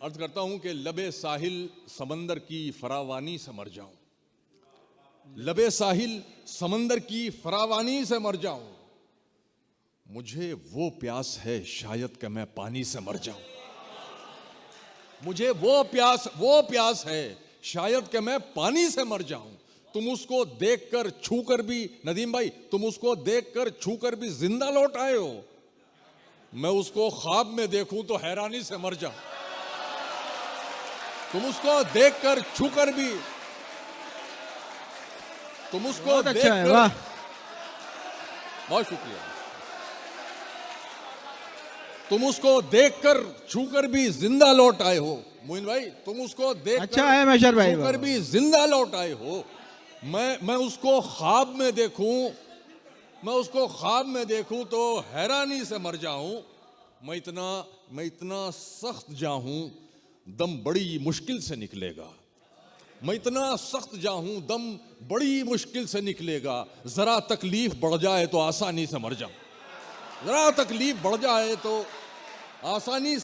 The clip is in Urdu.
عرض کرتا ہوں کہ لبے ساحل سمندر کی فراوانی سے مر جاؤں، لبے ساحل سمندر کی فراوانی سے مر جاؤں، مجھے وہ پیاس ہے شاید کہ میں پانی سے مر جاؤں، مجھے وہ پیاس ہے شاید کہ میں پانی سے مر جاؤں۔ تم اس کو دیکھ کر چھو کر بھی، ندیم بھائی تم اس کو دیکھ کر چھو کر بھی زندہ لوٹ آئے ہو، میں اس کو خواب میں دیکھوں تو حیرانی سے مر جاؤں۔ تم اس کو دیکھ کر چھو کر بھی، تم اس کو دیکھ کر، بہت شکریہ، تم اس کو دیکھ کر چھو کر بھی زندہ لوٹ آئے ہو، موین بھائی تم اس کو دیکھ کر چھو کر بھی زندہ لوٹ آئے ہو، میں اس کو خواب میں دیکھوں، میں اس کو خواب میں دیکھوں تو حیرانی سے مر جاؤں، میں اتنا سخت جاں ہوں دم بڑی مشکل سے نکلے گا، میں اتنا سخت جاں ہوں دم بڑی مشکل سے نکلے گا، ذرا تکلیف بڑھ جائے تو آسانی سے مر جاؤں، ذرا تکلیف بڑھ جائے تو آسانی